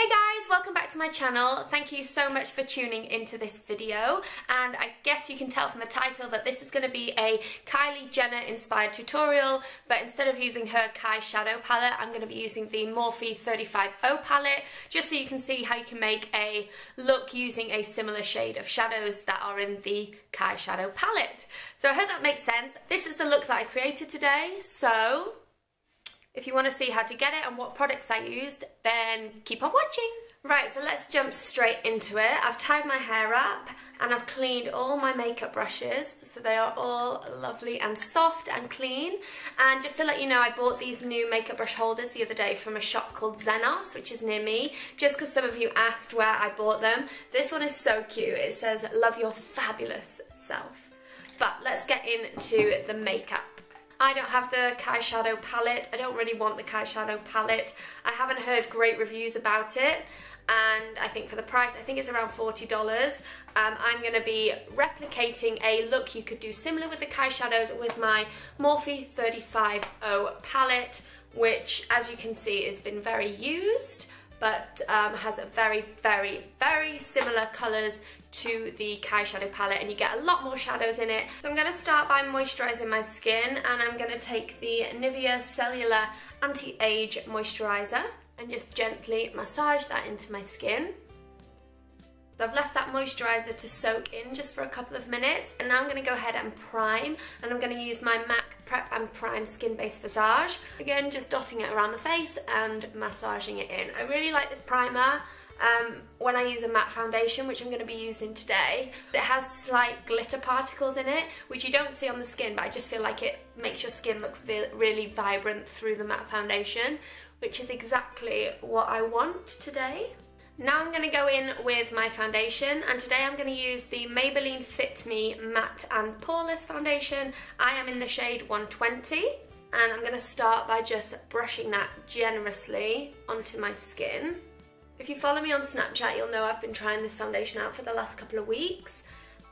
Hey guys, welcome back to my channel. Thank you so much for tuning into this video, and I guess you can tell from the title that this is going to be a Kylie Jenner inspired tutorial, but instead of using her Kai shadow palette, I'm going to be using the Morphe 35O palette, just so you can see how you can make a look using a similar shade of shadows that are in the Kai shadow palette. So I hope that makes sense. This is the look that I created today, so if you want to see how to get it and what products I used, then keep on watching. Right, so let's jump straight into it. I've tied my hair up and I've cleaned all my makeup brushes, so they are all lovely and soft and clean. And just to let you know, I bought these new makeup brush holders the other day from a shop called Zenos, which is near me, just because some of you asked where I bought them. This one is so cute. It says, "Love your fabulous self." But let's get into the makeup. I don't have the Kai shadow palette. I don't really want the Kai shadow palette. I haven't heard great reviews about it, and I think for the price, I think it's around $40. I'm going to be replicating a look you could do similar with the Kai shadows with my Morphe 35O palette, which, as you can see, has been very used, but has a very, very, very similar colours to the Kai shadow palette, and you get a lot more shadows in it. So I'm going to start by moisturising my skin, and I'm going to take the Nivea Cellular Anti-Age Moisturiser and just gently massage that into my skin. So I've left that moisturiser to soak in just for a couple of minutes, and now I'm going to go ahead and prime, and I'm going to use my MAC Prep and Prime Skin Base Visage. Again, just dotting it around the face and massaging it in. I really like this primer. When I use a matte foundation, which I'm going to be using today, it has slight glitter particles in it, which you don't see on the skin, but I just feel like it makes your skin look really vibrant through the matte foundation, which is exactly what I want today. Now I'm going to go in with my foundation, and today I'm going to use the Maybelline Fit Me Matte and Poreless Foundation. I am in the shade 120, and I'm going to start by just brushing that generously onto my skin. If you follow me on Snapchat, you'll know I've been trying this foundation out for the last couple of weeks,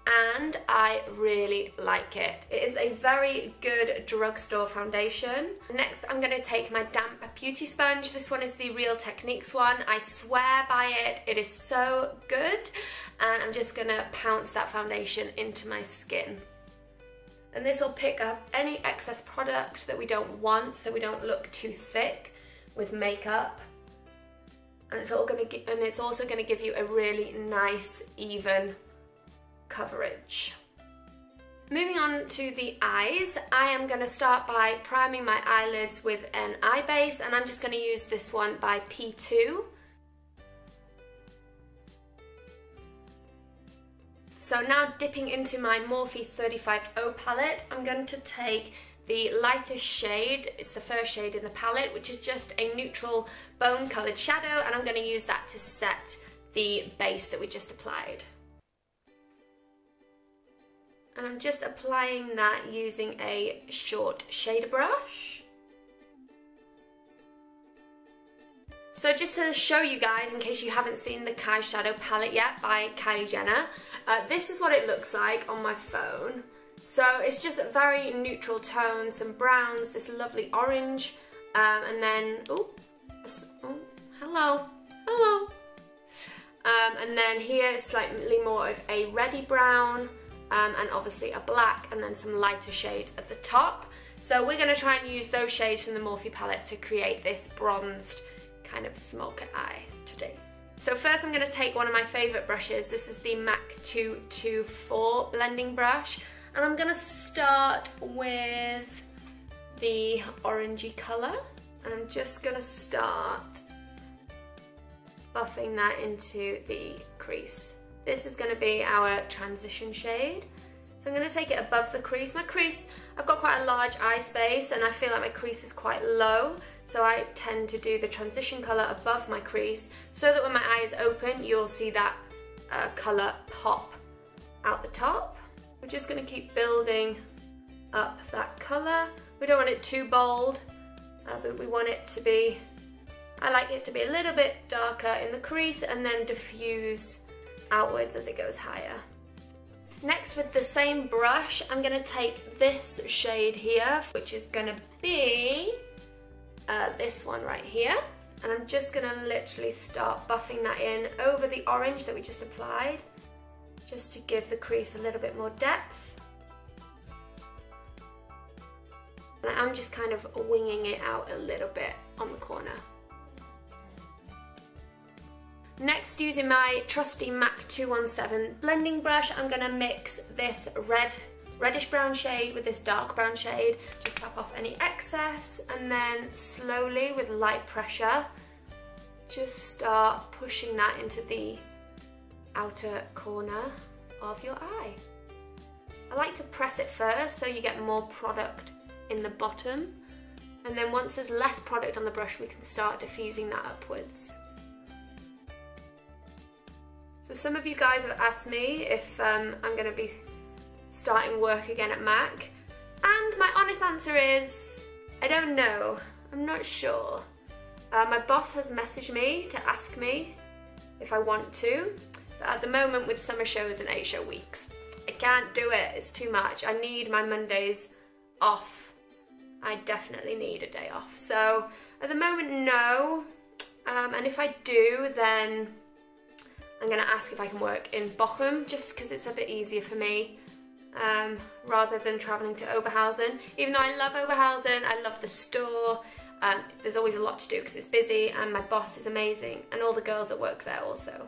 and I really like it. It is a very good drugstore foundation. Next, I'm going to take my damp beauty sponge. This one is the Real Techniques one. I swear by it. It is so good, and I'm just going to pounce that foundation into my skin. And this will pick up any excess product that we don't want, so we don't look too thick with makeup. And it's also going to give you a really nice, even coverage. Moving on to the eyes, I am going to start by priming my eyelids with an eye base, and I'm just going to use this one by P2. So now dipping into my Morphe 35O palette, I'm going to take the lightest shade. It's the first shade in the palette, which is just a neutral bone coloured shadow, and I'm going to use that to set the base that we just applied. And I'm just applying that using a short shader brush. So just to show you guys, in case you haven't seen the Kai shadow palette yet by Kylie Jenner, this is what it looks like on my phone. So it's just very neutral tones, some browns, this lovely orange, and then, hello, and then here it's slightly more of a reddy brown, and obviously a black, and then some lighter shades at the top. So we're going to try and use those shades from the Morphe palette to create this bronzed kind of smoker eye today. So first I'm going to take one of my favourite brushes. This is the MAC 224 blending brush. And I'm going to start with the orangey colour, and I'm just going to start buffing that into the crease. This is going to be our transition shade. So I'm going to take it above the crease. My crease, I've got quite a large eye space, and I feel like my crease is quite low, so I tend to do the transition colour above my crease, so that when my eye is open, you'll see that colour pop out the top. We're just going to keep building up that colour. We don't want it too bold, but we want it to be, I like it to be a little bit darker in the crease and then diffuse outwards as it goes higher. Next, with the same brush, I'm going to take this shade here, which is going to be this one right here. And I'm just going to literally start buffing that in over the orange that we just applied, just to give the crease a little bit more depth. And I'm just kind of winging it out a little bit on the corner. Next, using my trusty MAC 217 blending brush, I'm going to mix this reddish brown shade with this dark brown shade, just tap off any excess, and then slowly with light pressure just start pushing that into the outer corner of your eye. I like to press it first so you get more product in the bottom, and then once there's less product on the brush we can start diffusing that upwards. So some of you guys have asked me if I'm going to be starting work again at MAC, and my honest answer is I don't know. I'm not sure. My boss has messaged me to ask me if I want to, but at the moment with summer shows and 8-show weeks, I can't do it. It's too much. I need my Mondays off. I definitely need a day off. So at the moment, no. And if I do, then I'm going to ask if I can work in Bochum, just because it's a bit easier for me, rather than travelling to Oberhausen. Even though I love Oberhausen, I love the store, there's always a lot to do because it's busy, and my boss is amazing, and all the girls that work there also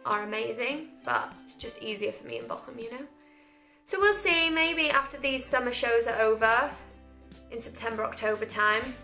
are amazing, but it's just easier for me in Bochum, you know? So we'll see, maybe after these summer shows are over, in September, October time,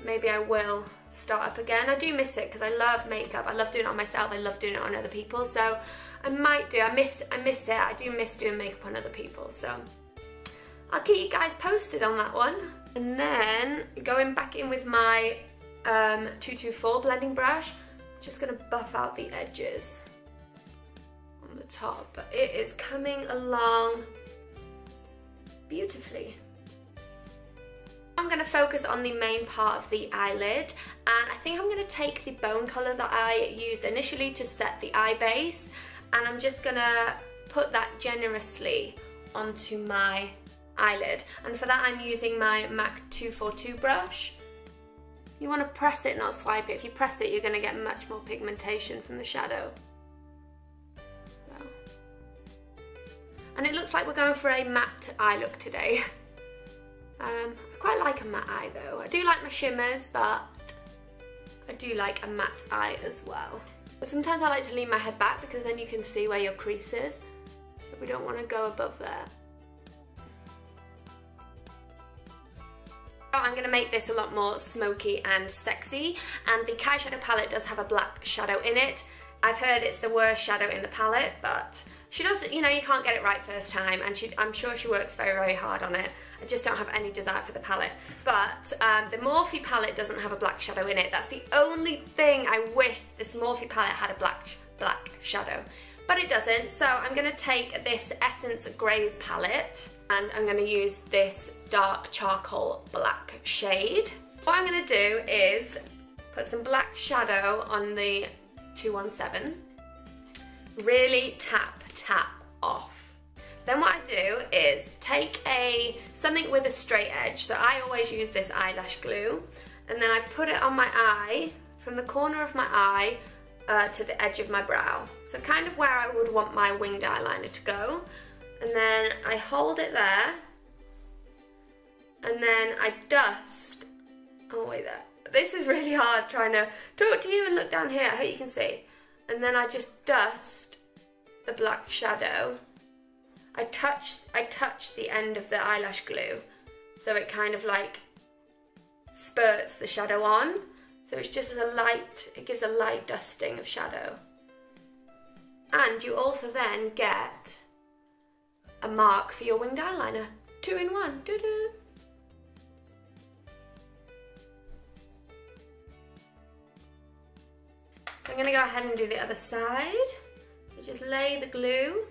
maybe I will start up again. I do miss it because I love makeup. I love doing it on myself. I love doing it on other people. So I might do. I miss it. I do miss doing makeup on other people. So I'll keep you guys posted on that one. And then going back in with my 224 blending brush, just gonna buff out the edges on the top. But it is coming along beautifully. I'm going to focus on the main part of the eyelid, and I think I'm going to take the bone colour that I used initially to set the eye base, and I'm just going to put that generously onto my eyelid. And for that I'm using my MAC 242 brush. You want to press it, not swipe it. If you press it, you're going to get much more pigmentation from the shadow. So. And it looks like we're going for a matte eye look today. I quite like a matte eye though. I do like my shimmers, but I do like a matte eye as well. But sometimes I like to lean my head back because then you can see where your crease is. But we don't want to go above there. I'm going to make this a lot more smoky and sexy, and the Kai Shadow palette does have a black shadow in it. I've heard it's the worst shadow in the palette, but she does, you know, you can't get it right first time, and I'm sure she works very, very hard on it. I just don't have any desire for the palette. But the Morphe palette doesn't have a black shadow in it. That's the only thing I wish this Morphe palette had a black shadow. But it doesn't, so I'm going to take this Essence Greys palette, and I'm going to use this dark charcoal black shade. What I'm going to do is put some black shadow on the 217, really tap off. Then what I do is take something with a straight edge, so I always use this eyelash glue, and then I put it on my eye, from the corner of my eye to the edge of my brow. So kind of where I would want my winged eyeliner to go. And then I hold it there, and then I dust, oh wait there. This is really hard trying to talk to you and look down here, I hope you can see. And then I just dust the black shadow. I touch the end of the eyelash glue, so it kind of like spurts the shadow on. So it's just it gives a light dusting of shadow. And you also then get a mark for your winged eyeliner. 2 in 1. Doo-doo. So I'm going to go ahead and do the other side. So just lay the glue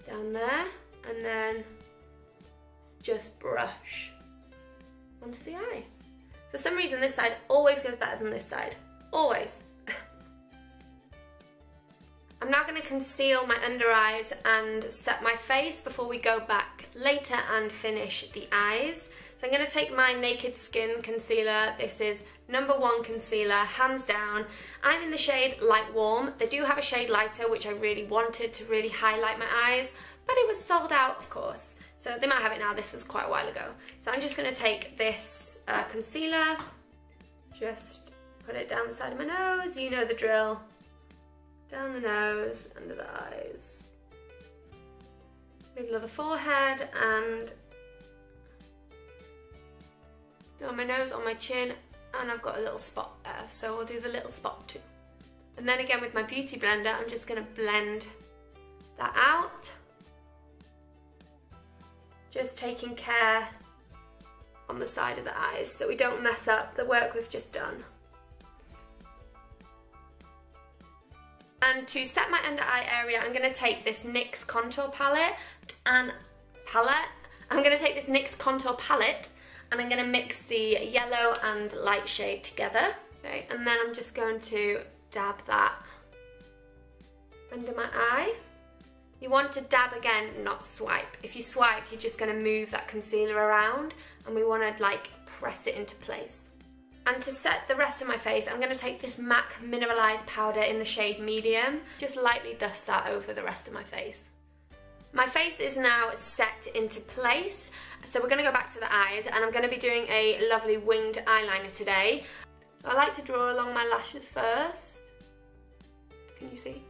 down there, and then just brush onto the eye. For some reason this side always goes better than this side, always. I'm now going to conceal my under eyes and set my face before we go back later and finish the eyes. So I'm going to take my Naked Skin concealer. This is #1 concealer, hands down. I'm in the shade Light Warm. They do have a shade lighter, which I really wanted to really highlight my eyes, but it was sold out, of course. So they might have it now. This was quite a while ago. So I'm just going to take this concealer, just put it down the side of my nose. You know the drill. Down the nose, under the eyes, middle of the forehead, and on my nose, on my chin, and I've got a little spot there, so we'll do the little spot too. And then again with my beauty blender, I'm just going to blend that out. Just taking care on the side of the eyes so we don't mess up the work we've just done. And to set my under eye area, I'm going to take this NYX contour palette and I'm going to take this NYX contour palette and I'm going to mix the yellow and light shade together. Okay, and then I'm just going to dab that under my eye. You want to dab again, not swipe. If you swipe, you're just going to move that concealer around, and we want to like press it into place. And to set the rest of my face, I'm going to take this MAC Mineralized powder in the shade Medium. Just lightly dust that over the rest of my face. My face is now set into place, so we're going to go back to the eyes, and I'm going to be doing a lovely winged eyeliner today. I like to draw along my lashes first. Can you see?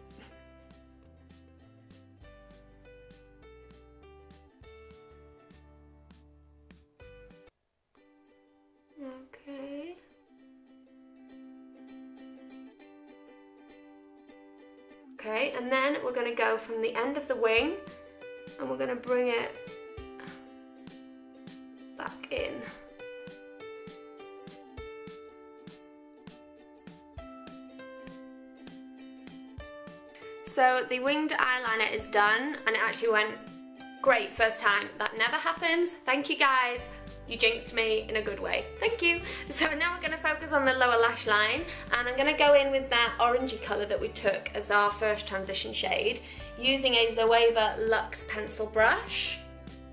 Okay. Okay, and then we're going to go from the end of the wing and we're going to bring it back in. So the winged eyeliner is done, and it actually went great first time. That never happens. Thank you guys. You jinxed me in a good way. Thank you. So now we're going to focus on the lower lash line, and I'm going to go in with that orangey colour that we took as our first transition shade, using a Zoeva Luxe pencil brush.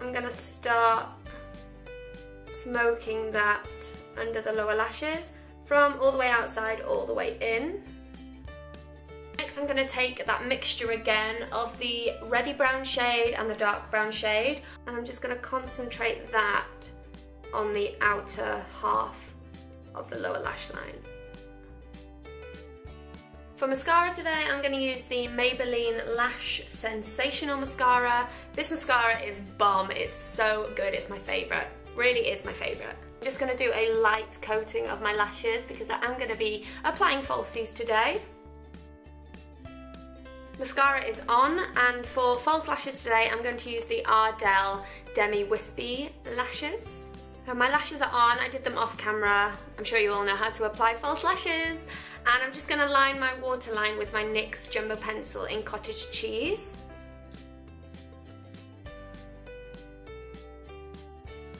I'm going to start smoking that under the lower lashes from all the way outside all the way in. Next I'm going to take that mixture again of the reddy brown shade and the dark brown shade, and I'm just going to concentrate that on the outer half of the lower lash line. For mascara today, I'm going to use the Maybelline Lash Sensational Mascara. This mascara is bomb. It's so good. It's my favourite. Really is my favourite. I'm just going to do a light coating of my lashes because I am going to be applying falsies today. Mascara is on, and for false lashes today, I'm going to use the Ardell Demi Wispy lashes. So my lashes are on, I did them off camera. I'm sure you all know how to apply false lashes. And I'm just going to line my waterline with my NYX Jumbo Pencil in Cottage Cheese.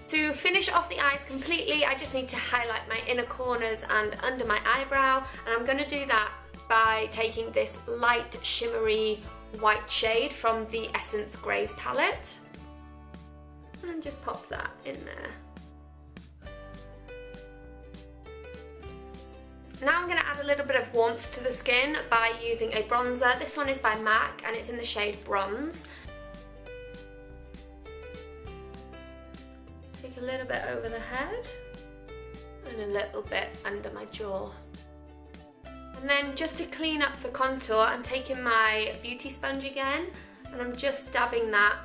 To finish off the eyes completely, I just need to highlight my inner corners and under my eyebrow. And I'm going to do that by taking this light shimmery white shade from the Essence Greys palette. And just pop that in there. Now I'm going to add a little bit of warmth to the skin by using a bronzer. This one is by MAC and it's in the shade Bronze. Take a little bit over the head and a little bit under my jaw. And then just to clean up the contour, I'm taking my beauty sponge again and I'm just dabbing that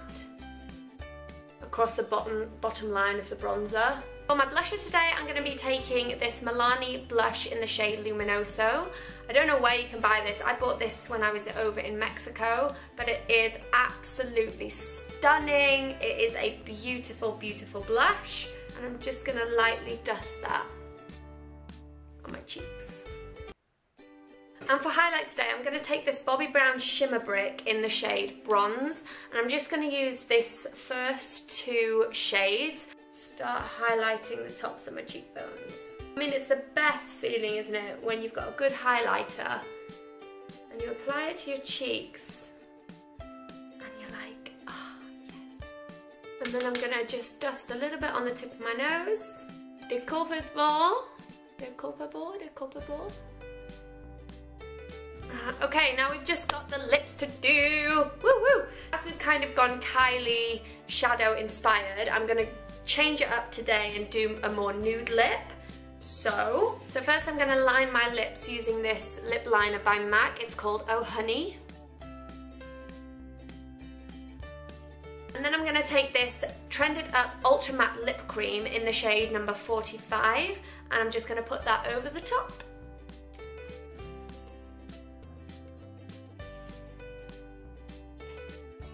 across the bottom line of the bronzer. For my blusher today, I'm going to be taking this Milani blush in the shade Luminoso. I don't know where you can buy this. I bought this when I was over in Mexico, but it is absolutely stunning. It is a beautiful, beautiful blush, and I'm just going to lightly dust that on my cheeks. And for highlight today, I'm going to take this Bobbi Brown Shimmer Brick in the shade Bronze, and I'm just going to use this first two shades. Start highlighting the tops of my cheekbones. I mean, it's the best feeling, isn't it, when you've got a good highlighter and you apply it to your cheeks and you're like, oh, yes. And then I'm gonna just dust a little bit on the tip of my nose. Découvre-moi. Découvre-moi, découvre-moi. Okay, now we've just got the lips to do. Woo woo! As we've kind of gone Kylie shadow inspired, I'm gonna change it up today and do a more nude lip. So first I'm gonna line my lips using this lip liner by MAC. It's called Oh Honey. And then I'm gonna take this Trended Up Ultra Matte Lip Cream in the shade number 45, and I'm just gonna put that over the top.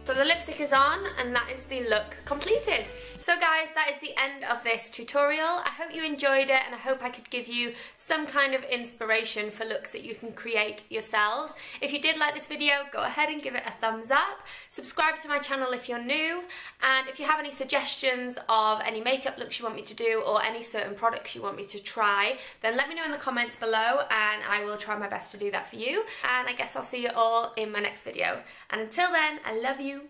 So the lipstick is on, and that is the look completed. So guys, that is the end of this tutorial. I hope you enjoyed it, and I hope I could give you some kind of inspiration for looks that you can create yourselves. If you did like this video, go ahead and give it a thumbs up. Subscribe to my channel if you're new, and if you have any suggestions of any makeup looks you want me to do or any certain products you want me to try, then let me know in the comments below and I will try my best to do that for you. And I guess I'll see you all in my next video. And until then, I love you.